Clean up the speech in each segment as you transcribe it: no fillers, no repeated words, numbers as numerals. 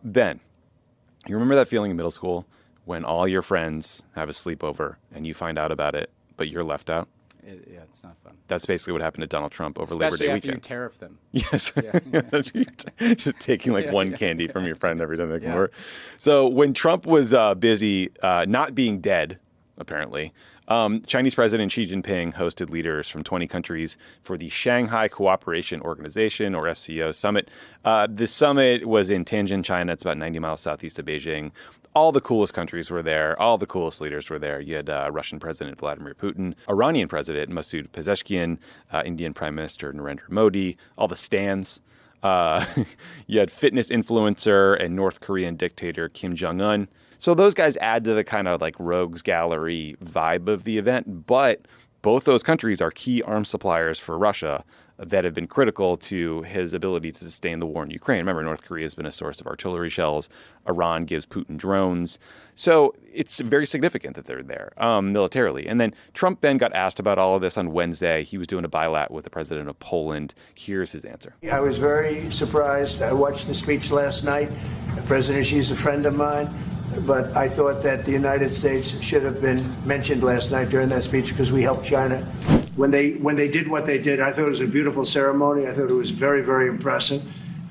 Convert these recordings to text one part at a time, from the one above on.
Ben, you remember that feeling in middle school when all your friends have a sleepover and you find out about it, but you're left out? Yeah, it's not fun. That's basically what happened to Donald Trump over Labor Day Especially weekend. after you tariff them. Yes. Yeah. Just taking like one candy from your friend every time they come over. So when Trump was busy not being dead, apparently, Chinese President Xi Jinping hosted leaders from 20 countries for the Shanghai Cooperation Organization, or SCO, summit. The summit was in Tianjin, China. It's about 90 miles southeast of Beijing. All the coolest countries were there. All the coolest leaders were there. You had Russian President Vladimir Putin, Iranian President Masoud Pezeshkian, Indian Prime Minister Narendra Modi, all the stands. You had fitness influencer and North Korean dictator Kim Jong-un. So those guys add to the kind of like rogues gallery vibe of the event. But both those countries are key arms suppliers for Russia that have been critical to his ability to sustain the war in Ukraine. Remember, North Korea has been a source of artillery shells. Iran gives Putin drones. So it's very significant that they're there militarily. And then Trump then got asked about all of this on Wednesday. He was doing a bilat with the president of Poland. Here's his answer. I was very surprised. I watched the speech last night. President Xi's a friend of mine. But I thought that the United States should have been mentioned last night during that speech because we helped China. When they did what they did, I thought it was a beautiful ceremony. I thought it was very, very impressive.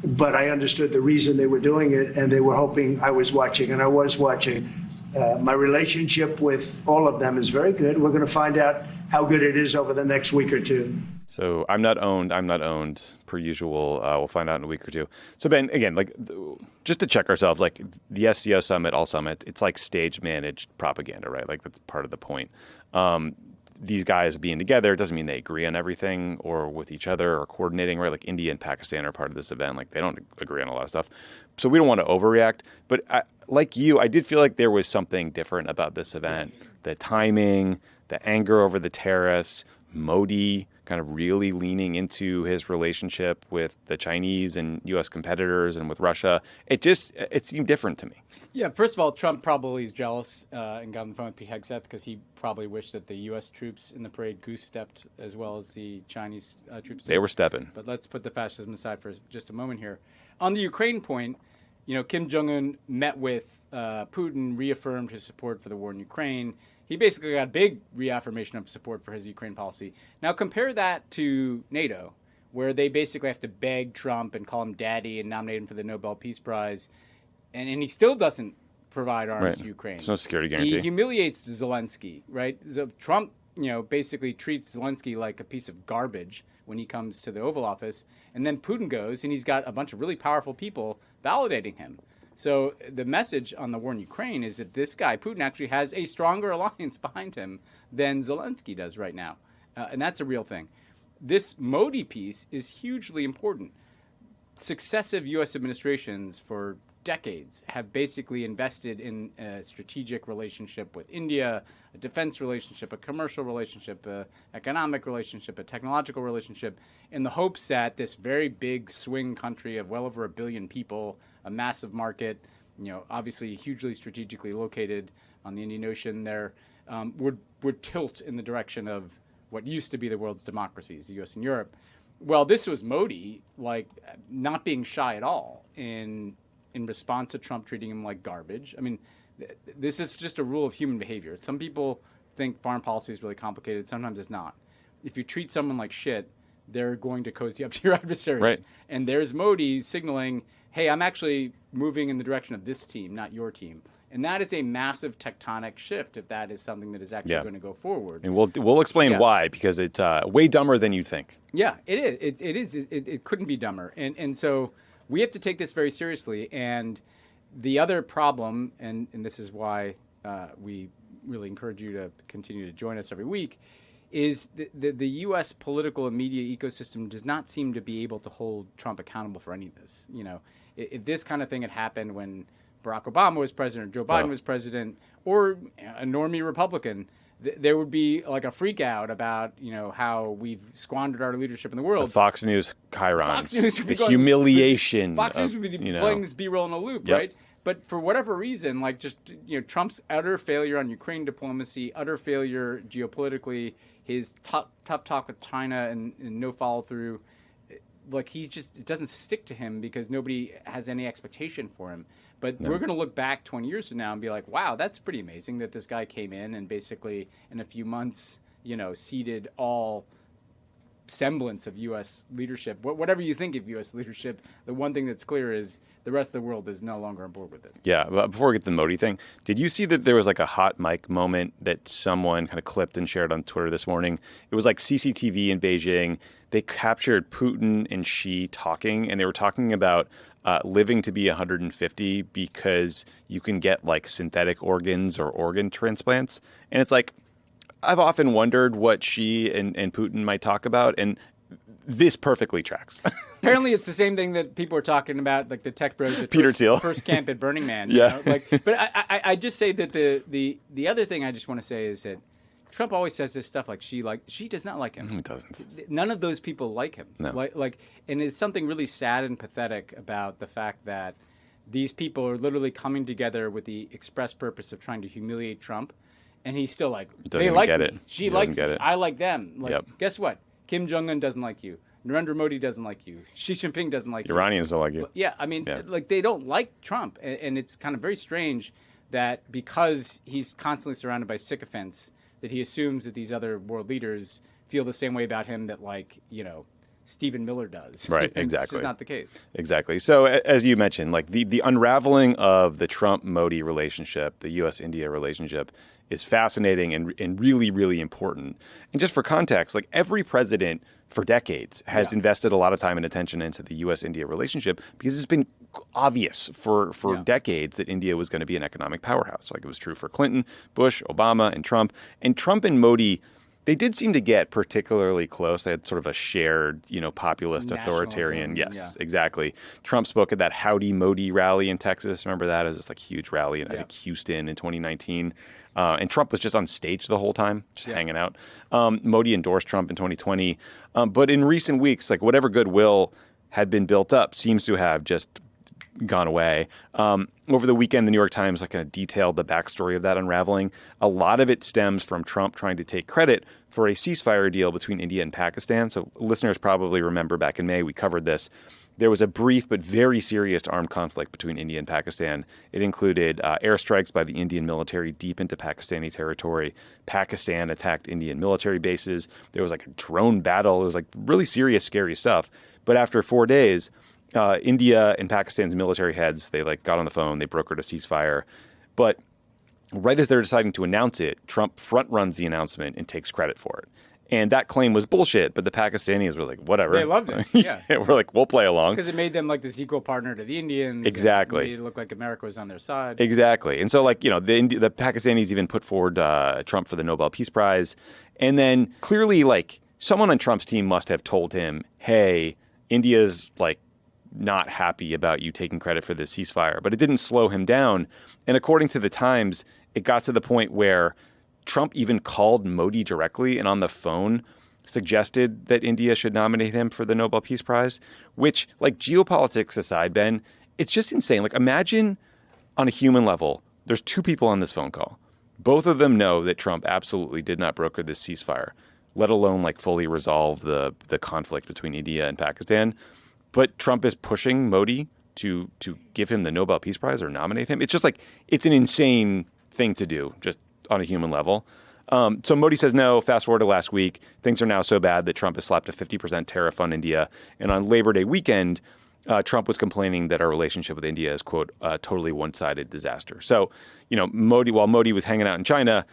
But I understood the reason they were doing it, and they were hoping I was watching, and I was watching. My relationship with all of them is very good. We're going to find out how good it is over the next week or two. So I'm not owned, per usual. We'll find out in a week or two. So Ben, again, like just to check ourselves, like the SCO summit, all summits, it's like stage managed propaganda, right? Like that's part of the point. These guys being together doesn't mean they agree on everything or with each other or coordinating, right? Like India and Pakistan are part of this event. Like they don't agree on a lot of stuff. So we don't want to overreact. But like you, I did feel like there was something different about this event. Yes. The timing, the anger over the tariffs, Modi kind of really leaning into his relationship with the Chinese and U.S. competitors and with Russia. It seemed different to me. Yeah, first of all, Trump probably is jealous and got on the phone with Pete Hegseth because he probably wished that the U.S. troops in the parade goose-stepped as well as the Chinese troops did. They were stepping. But let's put the fascism aside for just a moment here. On the Ukraine point, Kim Jong-un met with Putin, reaffirmed his support for the war in Ukraine. He basically got a big reaffirmation of support for his Ukraine policy. Now compare that to NATO, where they basically have to beg Trump and call him daddy and nominate him for the Nobel Peace Prize. And he still doesn't provide arms to Ukraine. There's no security guarantee. He humiliates Zelensky, right? So Trump, basically treats Zelensky like a piece of garbage when he comes to the Oval Office. And then Putin goes, and he's got a bunch of really powerful people validating him. So the message on the war in Ukraine is that this guy, Putin, actually has a stronger alliance behind him than Zelensky does right now. And that's a real thing. This Modi piece is hugely important. Successive U.S. administrations for decades have basically invested in a strategic relationship with India, a defense relationship, a commercial relationship, a economic relationship, a technological relationship, in the hopes that this very big swing country of well over 1 billion people, a massive market, obviously hugely strategically located on the Indian Ocean there, would tilt in the direction of what used to be the world's democracies, the U.S. and Europe. Well, this was Modi, not being shy at all in response to Trump treating him like garbage. I mean, this is just a rule of human behavior. Some people think foreign policy is really complicated. Sometimes it's not. If you treat someone like shit, they're going to cozy up to your adversaries. Right. And there's Modi signaling, hey, I'm actually moving in the direction of this team, not your team. And that is a massive tectonic shift if that is something that is actually going to go forward. And we'll explain why, because it's way dumber than you think. Yeah, it is. It couldn't be dumber. And so we have to take this very seriously. And the other problem, and this is why we really encourage you to continue to join us every week, is the U.S. political and media ecosystem does not seem to be able to hold Trump accountable for any of this. If this kind of thing had happened when Barack Obama was president, or Joe Biden was president, or a normie Republican, there would be like a freak out about how we've squandered our leadership in the world. The Fox News chyrons, Fox News would be the humiliation. Fox News would be playing this B-roll in a loop, right? But for whatever reason, Trump's utter failure on Ukraine diplomacy, utter failure geopolitically, his tough talk with China and no follow through, like it doesn't stick to him because nobody has any expectation for him. But we're going to look back 20 years from now and be like, wow, that's pretty amazing that this guy came in and basically in a few months, ceded all semblance of U.S. leadership. Whatever you think of U.S. leadership, the one thing that's clear is the rest of the world is no longer on board with it. Yeah, but before we get to the Modi thing, did you see that there was like a hot mic moment that someone kind of clipped and shared on Twitter this morning? It was like CCTV in Beijing. They captured Putin and Xi talking, and they were talking about living to be 150 because you can get like synthetic organs or organ transplants. And it's like, I've often wondered what Xi and Putin might talk about, and this perfectly tracks. Apparently, it's the same thing that people are talking about, like the tech bros at Peter Thiel. First camp at Burning Man. Yeah. But I just say that the other thing I just want to say is that Trump always says this stuff like Xi does not like him. He doesn't. None of those people like him. No. And there's something really sad and pathetic about the fact that these people are literally coming together with the express purpose of trying to humiliate Trump. And he's still like, they like me. Xi likes me. I like them. Guess what? Kim Jong-un doesn't like you. Narendra Modi doesn't like you. Xi Jinping doesn't like you. Iranians don't like you. Yeah, they don't like Trump. And it's kind of very strange that because he's constantly surrounded by sycophants, that he assumes that these other world leaders feel the same way about him that, Stephen Miller does. Right, It's exactly. just not the case. Exactly. So as you mentioned, the unraveling of the Trump-Modi relationship, the U.S.-India relationship, is fascinating and really, really important. And just for context, every president for decades has invested a lot of time and attention into the U.S.-India relationship because it's been obvious for decades that India was going to be an economic powerhouse. It was true for Clinton, Bush, Obama, and Trump. And Trump and Modi, they did seem to get particularly close. They had sort of a shared, populist authoritarian. Yes, exactly. Trump spoke at that Howdy Modi rally in Texas. Remember that? It was this huge rally in I think Houston in 2019. And Trump was just on stage the whole time, just hanging out. Modi endorsed Trump in 2020. But in recent weeks, whatever goodwill had been built up seems to have just gone away. Over the weekend, the New York Times kind of detailed the backstory of that unraveling. A lot of it stems from Trump trying to take credit for a ceasefire deal between India and Pakistan. So listeners probably remember back in May, we covered this. There was a brief but very serious armed conflict between India and Pakistan. It included airstrikes by the Indian military deep into Pakistani territory. Pakistan attacked Indian military bases. There was a drone battle. It was really serious, scary stuff. But after 4 days, India and Pakistan's military heads, they got on the phone, they brokered a ceasefire. But right as they're deciding to announce it, Trump front runs the announcement and takes credit for it. And that claim was bullshit, but the Pakistanis were whatever. They loved it. Yeah. We're we'll play along. Because it made them this equal partner to the Indians. Exactly. And it made it look like America was on their side. Exactly. And so the Pakistanis even put forward Trump for the Nobel Peace Prize. And then clearly someone on Trump's team must have told him, hey, India's not happy about you taking credit for this ceasefire. But it didn't slow him down. And according to the Times, it got to the point where Trump even called Modi directly and on the phone suggested that India should nominate him for the Nobel Peace Prize, which, geopolitics aside, Ben, it's just insane. Imagine on a human level, there's two people on this phone call. Both of them know that Trump absolutely did not broker this ceasefire, let alone fully resolve the conflict between India and Pakistan. But Trump is pushing Modi to give him the Nobel Peace Prize or nominate him. It's just it's an insane thing to do, just on a human level. So Modi says no. Fast forward to last week. Things are now so bad that Trump has slapped a 50% tariff on India. And on Labor Day weekend, Trump was complaining that our relationship with India is, quote, a totally one-sided disaster. So, while Modi was hanging out in China,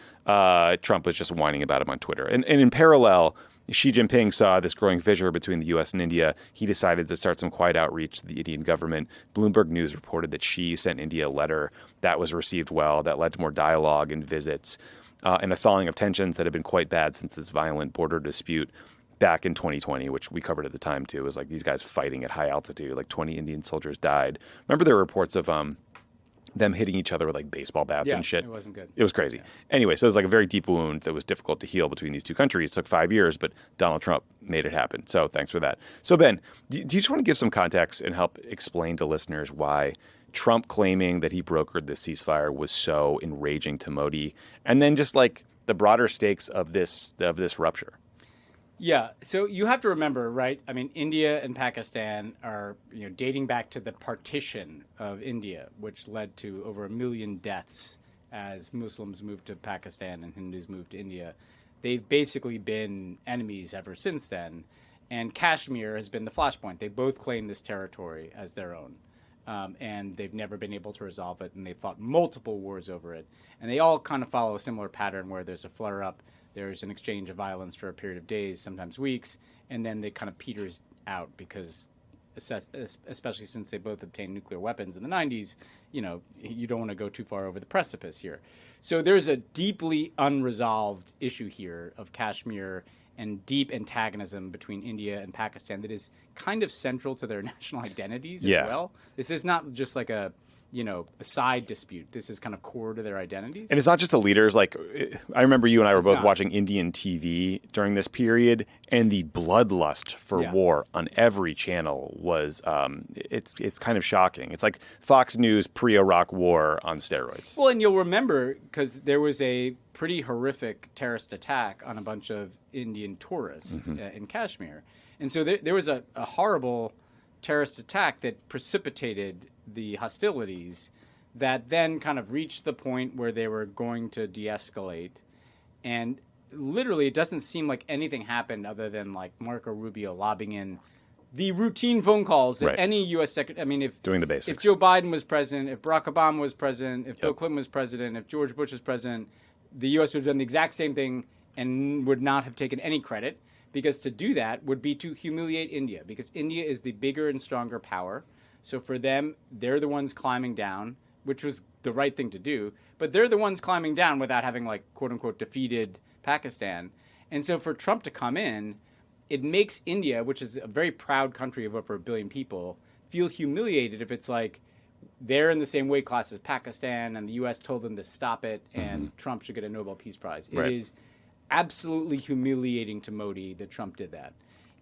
Trump was just whining about him on Twitter. And in parallel, Xi Jinping saw this growing fissure between the U.S. and India. He decided to start some quiet outreach to the Indian government. Bloomberg News reported that Xi sent India a letter that was received well, that led to more dialogue and visits, and a thawing of tensions that had been quite bad since this violent border dispute back in 2020, which we covered at the time, too. It was these guys fighting at high altitude. 20 Indian soldiers died. Remember there were reports of them hitting each other with baseball bats and shit. It wasn't good. It was crazy. Yeah. Anyway, so it was a very deep wound that was difficult to heal between these two countries. It took 5 years, but Donald Trump made it happen. So thanks for that. So Ben, do you just want to give some context and help explain to listeners why Trump claiming that he brokered this ceasefire was so enraging to Modi, and then just the broader stakes of this rupture? Yeah, so you have to remember, right? I mean, India and Pakistan are, dating back to the partition of India, which led to over 1 million deaths as Muslims moved to Pakistan and Hindus moved to India. They've basically been enemies ever since then, and Kashmir has been the flashpoint. They both claim this territory as their own, and they've never been able to resolve it, and they've fought multiple wars over it. And they all kind of follow a similar pattern where there's a flare-up, there's an exchange of violence for a period of days, sometimes weeks, and then they kind of peters out because, especially since they both obtained nuclear weapons in the 90s, you don't want to go too far over the precipice here. So there's a deeply unresolved issue here of Kashmir and deep antagonism between India and Pakistan that is kind of central to their national identities as well. This is not just like a side dispute. This is kind of core to their identities. And it's not just the leaders. Like, I remember you and I were both watching Indian TV during this period, and the bloodlust for war on every channel was, it's kind of shocking. It's like Fox News pre-Iraq war on steroids. Well, and you'll remember, because there was a pretty horrific terrorist attack on a bunch of Indian tourists in Kashmir. And so there was a horrible terrorist attack that precipitated the hostilities that then kind of reached the point where they were going to de-escalate. And literally, it doesn't seem like anything happened other than like Marco Rubio lobbing in the routine phone calls that any U.S. secretary. I mean, doing the basics. If Joe Biden was president, if Barack Obama was president, if Bill Clinton was president, if George Bush was president, the U.S. would have done the exact same thing and would not have taken any credit, because to do that would be to humiliate India, because India is the bigger and stronger power. So for them, they're the ones climbing down, which was the right thing to do. But they're the ones climbing down without having, like, quote unquote, defeated Pakistan. And so for Trump to come in, it makes India, which is a very proud country of over 1 billion people, feel humiliated if it's like they're in the same weight class as Pakistan and the U.S. told them to stop it and Trump should get a Nobel Peace Prize. It is absolutely humiliating to Modi that Trump did that.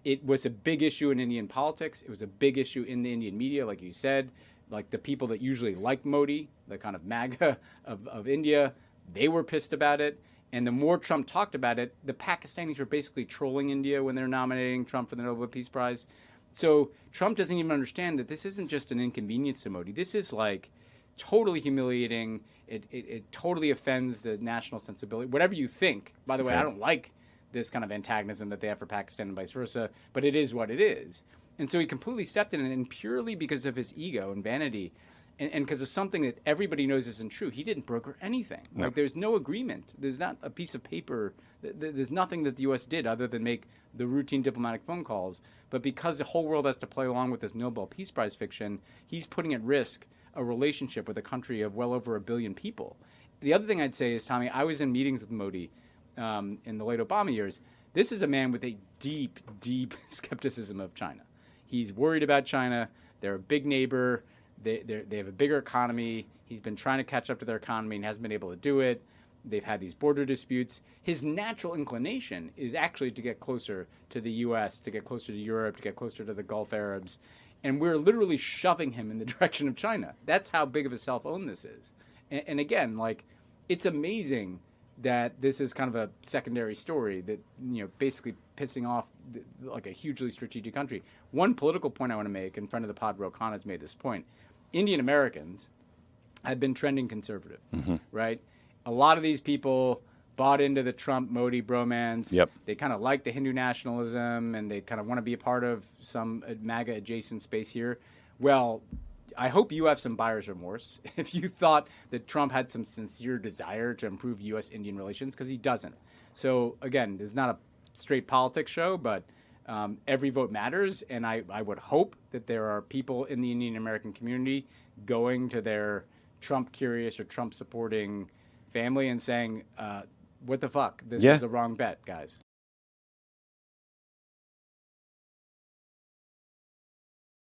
It was a big issue in Indian politics. It was a big issue in the Indian media, like you said. Like the people that usually like Modi, the kind of MAGA of India, they were pissed about it. And the more Trump talked about it, the Pakistanis were basically trolling India when they're nominating Trump for the Nobel Peace Prize. So Trump doesn't even understand that this isn't just an inconvenience to Modi. This is like totally humiliating. It totally offends the national sensibility. Whatever you think, by the way, I don't like this kind of antagonism that they have for Pakistan and vice versa, but it is what it is. And so he completely stepped in, and purely because of his ego and vanity, and because of something that everybody knows isn't true, he didn't broker anything. Like, there's no agreement. There's not a piece of paper. There's nothing that the U.S. did other than make the routine diplomatic phone calls. But because the whole world has to play along with this Nobel Peace Prize fiction, he's putting at risk a relationship with a country of well over 1 billion people. The other thing I'd say is, Tommy, I was in meetings with Modi in the late Obama years. This is a man with a deep, deep skepticism of China. He's worried about China. They're a big neighbor. They have a bigger economy. He's been trying to catch up to their economy and hasn't been able to do it. They've had these border disputes. His natural inclination is actually to get closer to the U.S., to get closer to Europe, to get closer to the Gulf Arabs. And we're literally shoving him in the direction of China. That's how big of a self-own this is. And again, like, it's amazing that this is kind of a secondary story that, basically pissing off like a hugely strategic country. One political point I want to make, and friend of the pod, Rokan, has made this point. Indian Americans have been trending conservative, right? A lot of these people bought into the Trump-Modi bromance. They kind of like the Hindu nationalism, and they kind of want to be a part of some MAGA-adjacent space here. Well, I hope you have some buyer's remorse if you thought that Trump had some sincere desire to improve U.S.-Indian relations, because he doesn't. So, again, this is not a straight politics show, but every vote matters, and I would hope that there are people in the Indian American community going to their Trump-curious or Trump-supporting family and saying, what the fuck? This is the wrong bet, guys.